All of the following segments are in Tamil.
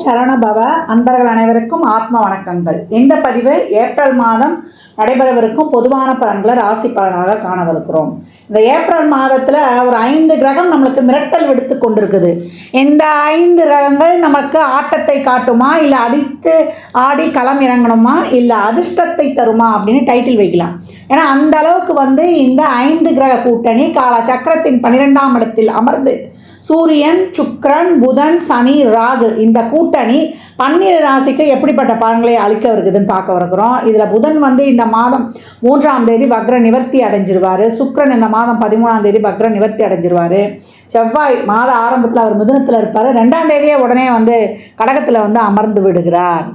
சரவணபவ அன்பர்கள் அனைவருக்கும் ஆத்ம வணக்கங்கள். இந்த பதிவு ஏப்ரல் மாதம் நடைபெறவிருக்கும் பொதுவான பலன்களை ராசி பலனாக காணவிருக்கிறோம். இந்த ஏப்ரல் மாதத்தில் ஒரு 5 கிரகம் நம்மளுக்கு மிரட்டல் விடுத்து கொண்டிருக்குது. இந்த 5 கிரகங்கள் நமக்கு ஆட்டத்தை காட்டுமா, இல்லை அடித்து ஆடி களம் இறங்கணுமா, இல்லை அதிர்ஷ்டத்தை தருமா அப்படின்னு டைட்டில் வைக்கலாம். ஏன்னா அந்த அளவுக்கு இந்த 5 கிரக கூட்டணி கால சக்கரத்தின் 12ஆம் இடத்தில் அமர்ந்து சூரியன், சுக்கிரன், புதன், சனி, ராகு இந்த கூட்டணி 12 ராசிக்கு எப்படிப்பட்ட பலன்களை அளிக்க இருக்குதுன்னு பார்க்க இருக்கிறோம். இதில் புதன் இந்த மாதம் 3ஆம் தேதி வக்ர நிவர்த்தி அடைஞ்சிருவார். சுக்கிரன் இந்த மாதம் 13ஆம் தேதி வக்ர நிவர்த்தி அடைஞ்சிருவார். செவ்வாய் மாத ஆரம்பத்தில் அவர் மிதுனத்தில் இருப்பார். 2ஆம் தேதியே உடனே கடகத்தில் அமர்ந்து விடுகிறார்.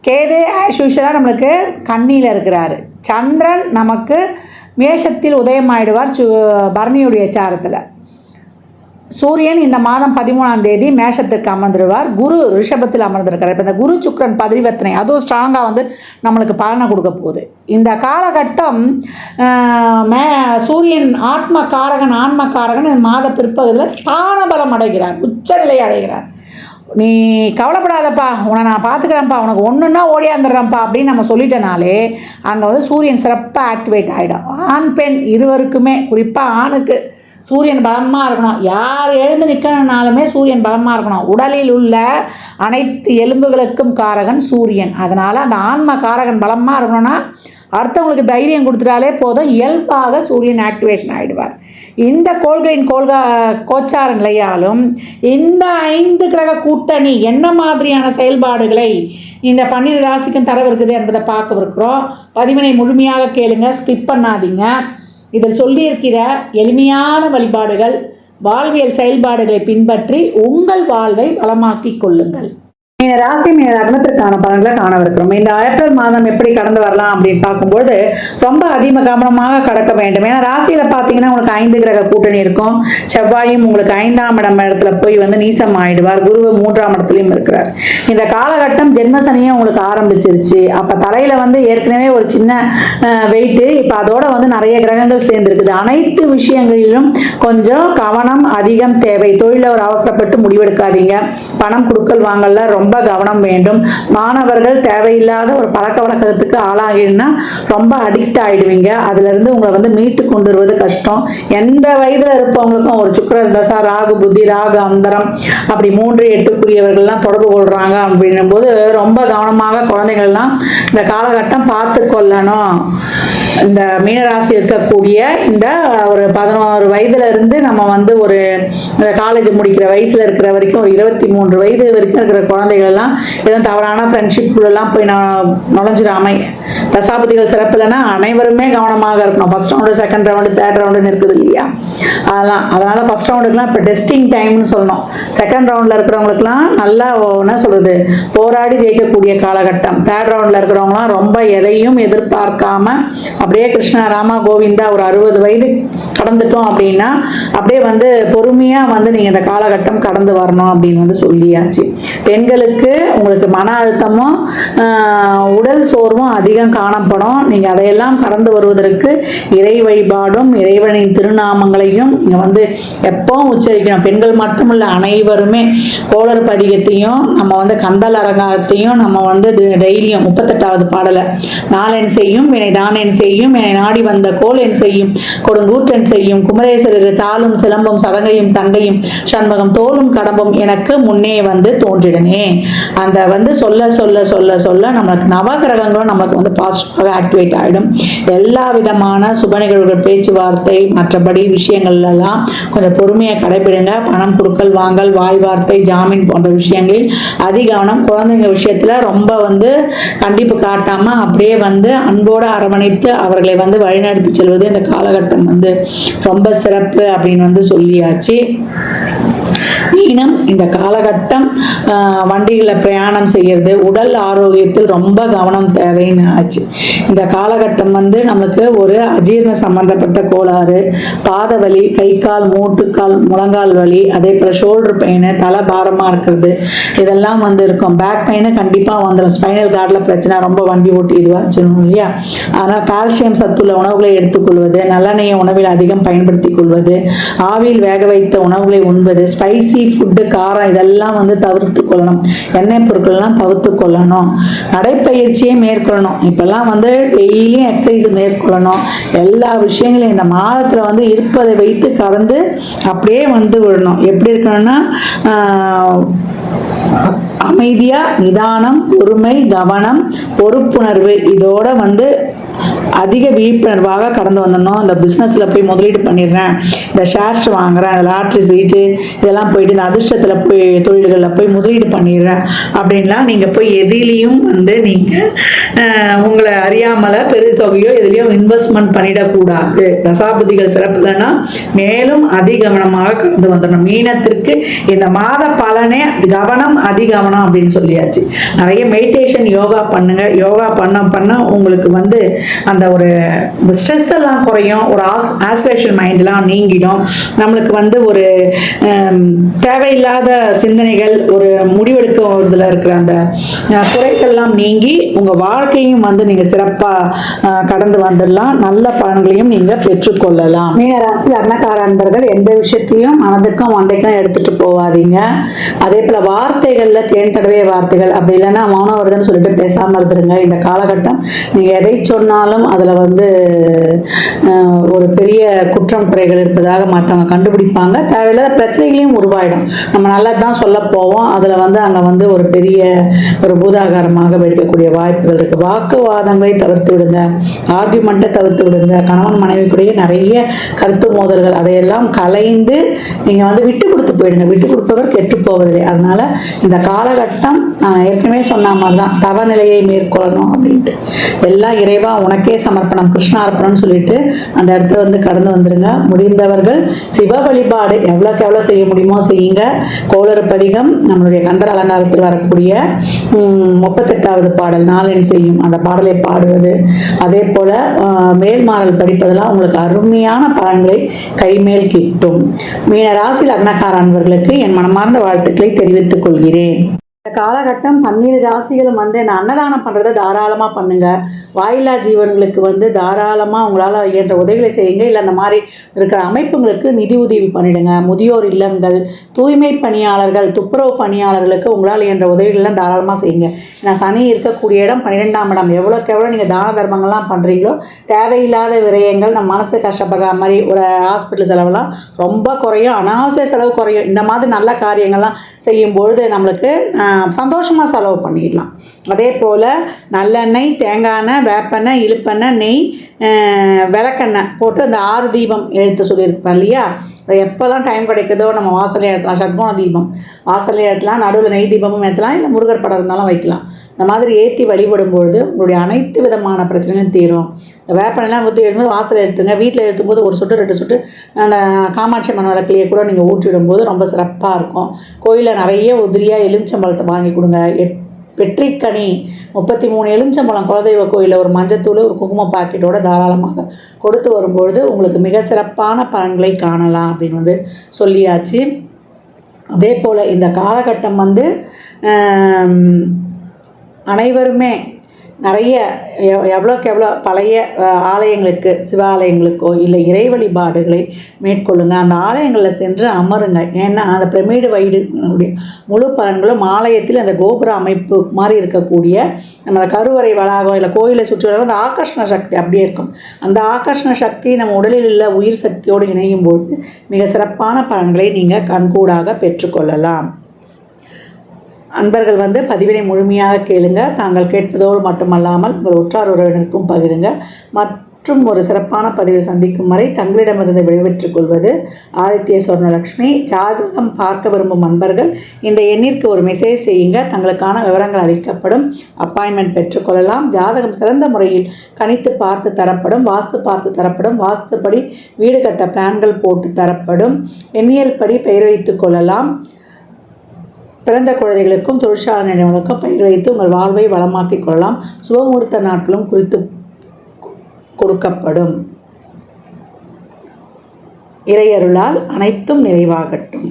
கேது ஆஸ் யூஷுவலாக நம்மளுக்கு கன்னியில் இருக்கிறார். சந்திரன் நமக்கு மேஷத்தில் உதயமாயிடுவார் பரணியுடைய சாரத்தில். சூரியன் இந்த மாதம் 13ஆம் தேதி மேஷத்துக்கு அமர்ந்துடுவார். குரு ரிஷபத்தில் அமர்ந்திருக்கிறார். இப்போ இந்த குரு சுக்கிரன் பரிவர்த்தனை அதுவும் ஸ்ட்ராங்காக நம்மளுக்கு பலனை கொடுக்க போகுது. இந்த காலகட்டம் சூரியன் ஆன்மக்காரகன் இந்த மாத பிற்பகுதியில் ஸ்தான பலம் அடைகிறார், உச்சநிலை அடைகிறார். நீ கவலைப்படாதப்பா, உன்னை நான் பார்த்துக்கிறேன்ப்பா, உனக்கு ஒன்றுன்னா ஓடியாந்துடுறேன்ப்பா அப்படின்னு நம்ம சொல்லிட்டனாலே அங்கே சூரியன் சிறப்பாக ஆக்டிவேட் ஆகிடும். ஆண் பெண் இருவருக்குமே, குறிப்பாக ஆணுக்கு சூரியன் பலமாக இருக்கணும். யார் எழுந்து நிற்கணுனாலுமே சூரியன் பலமாக இருக்கணும். உடலில் உள்ள அனைத்து எலும்புகளுக்கும் காரகன் சூரியன். அதனால் அந்த ஆன்ம காரகன் பலமாக இருக்கணும்னா அடுத்தவங்களுக்கு தைரியம் கொடுத்துட்டாலே போதும், இயல்பாக சூரியன் ஆக்டிவேஷன் ஆகிடுவார். இந்த கோள்களின் கோச்சார நிலையாலும் இந்த 5 கிரக கூட்டணி என்ன மாதிரியான செயல்பாடுகளை இந்த 12 ராசிக்கும் தரவிருக்குது என்பதை பார்க்க இருக்கிறோம். பதிவினை முழுமையாக கேளுங்க, ஸ்கிப் பண்ணாதீங்க. இதில் சொல்லியிருக்கிற எளிமையான வழிபாடுகள், வாழ்வியல் செயல்பாடுகளை பின்பற்றி உங்கள் வாழ்வை வளமாக்கிக் கொள்ளுங்கள். இந்த ராசி லக்னத்திற்கான பலன்களை காணவிருக்கிறோம். இந்த ஏப்ரல் மாதம் எப்படி கடந்து வரலாம் அப்படின்னு பார்க்கும்போது ரொம்ப அதிக கவனமாக கடக்க வேண்டும். ஏன்னா ராசியில் பார்த்தீங்கன்னா உங்களுக்கு 5 கிரக கூட்டணி இருக்கும். செவ்வாயும் உங்களுக்கு 5ஆம் இடத்துல போய் நீசம் ஆயிடுவார். குரு 3ஆம் இடத்துலையும் இருக்கிறார். இந்த காலகட்டம் ஜென்மசனியும் உங்களுக்கு ஆரம்பிச்சிருச்சு. அப்போ தலையில் ஏற்கனவே ஒரு சின்ன வெயிட்டு, இப்போ அதோட நிறைய கிரகங்கள் சேர்ந்துருக்குது. அனைத்து விஷயங்களிலும் கொஞ்சம் கவனம் அதிகம் தேவை. தொழிலில் ஒரு அவசரப்பட்டு முடிவெடுக்காதீங்க. பணம் கொடுக்கல் வாங்கல ரொம்ப கவனம் வேண்டும். மாணவர்கள் தேவையில்லாத ஒரு பழக்க வழக்கத்துக்கு ஆளாகினா ரொம்ப அடிக்ட் ஆயிடுவீங்க. அதுல இருந்து உங்களை மீட்டு கொண்டு வருவது கஷ்டம். எந்த வயதுல இருப்பவங்களுக்கும் ஒரு சுக்கிர தசா, ராகு புத்தி, ராகு அந்தரம் அப்படி 3, 8 தொடர்பு கொள்றாங்க அப்படின்னும் போது ரொம்ப கவனமாக குழந்தைகள்லாம் இந்த காலகட்டம் பார்த்து கொள்ளணும். இந்த மீனராசி இருக்கக்கூடிய இந்த ஒரு 11 வயதுல இருந்து நம்ம ஒரு காலேஜ் முடிக்கிற வயசுல இருக்கிற வரைக்கும் ஒரு 23 வயது வரைக்கும் இருக்கிற குழந்தைகள் எல்லாம் எதுவும் தவறான ஃப்ரெண்ட்ஷிப்லாம் போய் நுழைஞ்சிடாம, தசாபதிகள் சிறப்பு இல்லைன்னா அனைவருமே கவனமாக இருக்கணும். First round, second round, third ரவுண்டுன்னு இருக்குது இல்லையா, அதனால ஃபர்ஸ்ட் ரவுண்டுக்குலாம் இப்போ டெஸ்டிங் டைம்னு சொல்லணும். செகண்ட் ரவுண்டில் இருக்கிறவங்களுக்குலாம் நல்லா என்ன சொல்றது, போராடி ஜெயிக்கக்கூடிய காலகட்டம். தேர்ட் ரவுண்டில் இருக்கிறவங்களாம் ரொம்ப எதையும் எதிர்பார்க்காம அப்படியே கிருஷ்ணா ராமா கோவிந்தா ஒரு 60 வயது கடந்துட்டோம் அப்படின்னா அப்படியே பொறுமையா நீங்க இந்த காலகட்டம் கடந்து வரணும் அப்படின்னு சொல்லியாச்சு. பெண்களுக்கு உங்களுக்கு மன அழுத்தமும் உடல் சோர்வும் அதிகம் காணப்படும். நீங்க அதையெல்லாம் கடந்து வருவதற்கு இறை வழிபாடும் இறைவனின் திருநாமங்களையும் நீங்க எப்பவும் உச்சரிக்கணும். பெண்கள் மட்டுமல்ல, அனைவருமே கோளர் பதிகத்தையும் நம்ம கந்தல் அரங்கத்தையும் நம்ம டெய்லியும் 38வது பாடலை நாளென் செய்யும் வினை தானென் செய்யும் என்னை நாடி வந்த கோல் என் செய்யும் கொடுங்கூற்றன் செய்யும் குமரேசர் தாளும் சிலம்பும் சதங்கையும் தங்கையும் சண்முகம் தோலும் கடம்பும் எனக்கு முன்னே தோன்றிடனே. அந்த சொல்ல சொல்ல சொல்ல சொல்ல நம்மளுக்கு நவகிரகங்களும் நம்மளுக்கு பாசிட்டிவாக ஆக்டிவேட் ஆகிடும். எல்லா விதமான சுப நிகழ்வுகள், பேச்சுவார்த்தை, மற்றபடி விஷயங்கள் எல்லாம் கொஞ்சம் பொறுமையை கடைபிடுங்க. பணம் கொடுக்கல் வாங்கல், வாய் வார்த்தை, ஜாமீன் போன்ற விஷயங்களில் அதிகவனம். குழந்தைங்க விஷயத்துல ரொம்ப கண்டிப்பு காட்டாம அப்படியே அன்போடு அரவணைத்து அவர்களை வழிநடத்தி செல்வது இந்த காலகட்டம் ரொம்ப சிறப்பு அப்படின்னு சொல்லியாச்சு. மீனம் இந்த காலகட்டம் வண்டிகளில் பிரயாணம் செய்யறது, உடல் ஆரோக்கியத்தில் ரொம்ப கவனம் தேவைன்னு ஆச்சு. இந்த காலகட்டம் நமக்கு ஒரு அஜீரண சம்பந்தப்பட்ட கோளாறு, பாத வலி, கை கால் மூட்டுக்கால் முழங்கால் வலி, அதே போல் ஷோல்டர் பெயின், தலை பாரமாக இருக்கிறது, இதெல்லாம் இருக்கும். பேக் பெயின் கண்டிப்பாக வந்துடும். ஸ்பைனல் கார்டில் பிரச்சனை, ரொம்ப வண்டி ஓட்டி இதுவாச்சுணும் இல்லையா. அதனால் கால்சியம் சத்துள்ள உணவுகளை எடுத்துக்கொள்வது, நல்லெண்ணெயை உணவில் அதிகம் பயன்படுத்தி கொள்வது, ஆவியில் வேக வைத்த உணவுகளை உண்பது, ஸ்பைசி ஆயில் ஃபுட்டு, காரம் இதெல்லாம் வந்து தவிர்த்து கொள்ளணும். எண்ணெய் பொருட்கள்லாம் தவிர்த்து கொள்ளணும். நடைப்பயிற்சியை மேற்கொள்ளணும். இப்பெல்லாம் வந்து டெய்லியும் எக்ஸசைஸ் மேற்கொள்ளணும். எல்லா விஷயங்களையும் இந்த மாதத்தில் வந்து இருப்பதை வைத்து கடந்து அப்படியே வந்து விடணும். எப்படி இருக்கணும்னா அமைதியா, நிதானம், பொறுமை, கவனம், பொறுப்புணர்வு இதோட வந்து அதிக விழிப்புணர்வாக கடந்து வந்துடணும். இந்த பிஸ்னஸில் போய் முதலீடு பண்ணிடுறேன், இந்த ஷேர்ஸ் வாங்குறேன், இந்த லாட்ரி சீட்டு இதெல்லாம் போயிட்டு இந்த அதிர்ஷ்டத்தில் போய் தொழில்களில் போய் முதலீடு பண்ணிடுறேன் அப்படின்லாம் நீங்கள் போய் எதிலையும் வந்து நீங்கள் உங்களை அறியாமல பெருந்தொகையோ எதுலேயோ இன்வெஸ்ட்மெண்ட் பண்ணிடக்கூடாது. தசாபதிகள் சிறப்புலன்னா மேலும் அதிகவனமாக கடந்து வந்துடணும். மீனத்திற்கு இந்த மாத பலனே கவனம், அதிகவனம் அப்படின்னு சொல்லியாச்சு. நிறைய மெடிடேஷன், யோகா பண்ணுங்க. யோகா பண்ண உங்களுக்கு வந்து அந்த ஒரு ஸ்ட்ரெஸ் எல்லாம் குறையும். ஒரு ஆஸ்பிரேஷன் மைண்ட்லாம் நீங்கிடும். நம்மளுக்கு வந்து ஒரு தேவையில்லாத சிந்தனைகள், ஒரு முடிவெடுக்கிறதுல இருக்கிற அந்த குறைகள்லாம் நீங்கி உங்கள் வாழ்க்கையும் வந்து நீங்கள் சிறப்பாக கடந்து வந்துடலாம். நல்ல பலன்களையும் நீங்கள் பெற்றுக்கொள்ளலாம். மீனராசி லக்னக்கார அன்பர்கள் எந்த விஷயத்தையும் மனதுக்கும் மண்டைக்கும் எடுத்துட்டு போவாதீங்க. அதே போல் வார்த்தைகளில் தேன் தடவைய வார்த்தைகள், அப்படி இல்லைன்னா மௌனம் வருதுன்னு சொல்லிட்டு பேசாமல் இருந்துருங்க. இந்த காலகட்டம் நீங்கள் எதை சொன்னாலும் அதில் வந்து ஒரு பெரிய குற்றம் குறைகள் இருப்பதாக மற்றவங்க கண்டுபிடிப்பாங்க. தேவையில்லாத பிரச்சனைகளையும் உருவாயிடும். நம்ம நல்லது தான் சொல்ல போவோம், அதில் வந்து அங்கே வந்து ஒரு பெரிய ஒரு பூதாகாரமாக வெடிக்கக்கூடிய வாய்ப்புகள் இருக்குது. வாக்குவாதங்களை தவிர்த்து விடுங்க. ஆர்கியூமெண்ட்டை தவிர்த்து விடுங்க. கணவன் மனைவிக்குடைய நிறைய கருத்து மோதல்கள் அதையெல்லாம் கலைந்து நீங்கள் வந்து விட்டு கொடுத்து போயிடுங்க. விட்டு கொடுப்பவர் கெட்டு போவதில்லை. அதனால இந்த காலகட்டம் நான் ஏற்கனவே சொன்ன மாதிரி தான் தவநிலையை மேற்கொள்ளணும் அப்படின்ட்டு எல்லாம் இறைவா உனக்கே சமர்ப்பணம், கிருஷ்ணார்ப்பணம்னு சொல்லிட்டு அந்த இடத்துல வந்து கடந்து வந்துருங்க. முடிந்தவர்கள் சிவ வழிபாடு எவ்வளோக்கு எவ்வளோ செய்ய முடியுமோ செய்யுங்க. கோளறு பதிகம், நம்மளுடைய கந்தர் அலங்காரத்தில் வரக்கூடிய 38வது பாடல் நாளென் செய்யும் அந்த பாடலை பாடுவது, அதே போல மேல்மாறல் படிப்பதெல்லாம் உங்களுக்கு அருமையான பலன்களை கைமேல் கிட்டும். மீன ராசி லக்னக்கார அன்பர்களுக்கு என் மனமார்ந்த வாழ்த்துக்களை தெரிவித்துக் கொள்கிறேன். இந்த காலகட்டம் 12 ராசிகளும் வந்து இந்த அன்னதானம் பண்ணுறதை தாராளமாக பண்ணுங்க. வாயில்லா ஜீவன்களுக்கு வந்து தாராளமாக உங்களால் இயன்ற உதவிகளை செய்யுங்க. இல்லை அந்த மாதிரி இருக்கிற அமைப்புங்களுக்கு நிதி உதவி பண்ணிடுங்க. முதியோர் இல்லங்கள், தூய்மை பணியாளர்கள், துப்புரவு பணியாளர்களுக்கு உங்களால் இயன்ற உதவிகள்லாம் தாராளமாக செய்யுங்க. ஏன்னா சனி இருக்கக்கூடிய இடம் 12ஆம் இடம். எவ்வளோக்கு எவ்வளோ நீங்கள் தான தர்மங்கள்லாம் பண்ணுறீங்களோ தேவையில்லாத விரயங்கள், நம்ம மனசு கஷ்டப்படுற மாதிரி ஒரு ஹாஸ்பிட்டல் செலவெல்லாம் ரொம்ப குறையும். அனாவசிய செலவு குறையும். இந்த மாதிரி நல்ல காரியங்கள்லாம் செய்யும்பொழுது நம்மளுக்கு சந்தோஷமாக செலவு பண்ணிடலாம். அதே போல் நல்லெண்ணெய், தேங்காய் எண்ணெய், வேப்பெண்ணெய், இழுப்பெண்ணெய், நெய், விளக்கெண்ணெய் போட்டு அந்த 6 தீபம் எழுத்து சொல்லியிருப்பேன் இல்லையா, அது எப்போல்லாம் டைம் கிடைக்குதோ நம்ம வாசலே ஏற்றலாம். ஷட்கோண தீபம் வாசலே ஏற்றலாம். நடுவில் நெய் தீபமும் ஏற்றலாம். இல்லை முருகர் படம் இருந்தாலும் வைக்கலாம். இந்த மாதிரி ஏற்றி வழிபடும்பொழுது உங்களுடைய அனைத்து விதமான பிரச்சனையும் தீரும். இந்த வேப்பெண்ணெய்லாம் ஊற்றி எழுதும்போது வாசல் எடுத்துங்க. வீட்டில் எடுத்தும்போது ஒரு சொட்டு 2 சொட்டு அந்த காமாட்சி அம்மன் விளக்குலையே கூட நீங்கள் ஊற்றிடும்போது ரொம்ப சிறப்பாக இருக்கும். கோயிலில் நிறைய உதிரியாக எலுமிச்சம்பழத்தை வாங்கி கொடுங்க. வெற்றிக்கனி 33 எலுமிச்சம்பழம் குலதெய்வ கோயிலில் ஒரு மஞ்சத்தூள், ஒரு குங்கும பாக்கெட்டோட தாராளமாக கொடுத்து வரும்பொழுது உங்களுக்கு மிக சிறப்பான பலன்களை காணலாம் அப்படின்னு வந்து சொல்லியாச்சு. அதே போல் இந்த காலகட்டம் வந்து அனைவருமே நிறைய எவ்வளோக்கு எவ்வளோ பழைய ஆலயங்களுக்கு, சிவாலயங்களுக்கோ இல்லை இறை வழிபாடுகளை மேற்கொள்ளுங்க. அந்த ஆலயங்களில் சென்று அமருங்க. ஏன்னா அந்த பிரமிடு வைடு முழு பலன்களும் ஆலயத்தில் அந்த கோபுர அமைப்பு மாதிரி இருக்கக்கூடிய நம்ம கருவறை வளாகம் இல்லை கோயிலை சுற்றி வர அந்த ஆகர்ஷண சக்தி அப்படியே இருக்கும். அந்த ஆகர்ஷண சக்தி நம்ம உடலில் உள்ள உயிர் சக்தியோடு இணையும் போது மிக சிறப்பான பலன்களை நீங்கள் கண்கூடாக பெற்றுக்கொள்ளலாம். அன்பர்கள் வந்து பதிவினை முழுமையாக கேளுங்க. தாங்கள் கேட்பதோடு மட்டுமல்லாமல் உங்கள் உற்றார் உறவினருக்கும் பகிருங்க. மற்றும் ஒரு சிறப்பான பதிவில் சந்திக்கும் வரை தங்களிடமிருந்து விடைபெற்றுக் கொள்வது ஆதித்ய சொர்ணலக்ஷ்மி. ஜாதகம் பார்க்க விரும்பும் அன்பர்கள் இந்த எண்ணிற்கு ஒரு மெசேஜ் செய்யுங்க. தங்களுக்கான விவரங்கள் அளிக்கப்படும். அப்பாயின்மெண்ட் பெற்றுக்கொள்ளலாம். ஜாதகம் சிறந்த முறையில் கணித்து பார்த்து தரப்படும். வாஸ்து பார்த்து தரப்படும். வாஸ்துப்படி வீடு கட்ட பிளான்கள் போட்டு தரப்படும். எண்ணியல் படி பெயர் வைத்துக் கொள்ளலாம். பிறந்த குழந்தைகளுக்கும் தொழிற்சாலை நிறுவனங்களுக்கும் பெயர் வைத்து உங்கள் வாழ்வை வளமாக்கிக் கொள்ளலாம். சுபமுகூர்த்த நாட்களும் குறித்து கொடுக்கப்படும். இறையருளால் அனைத்தும் நிறைவாகட்டும்.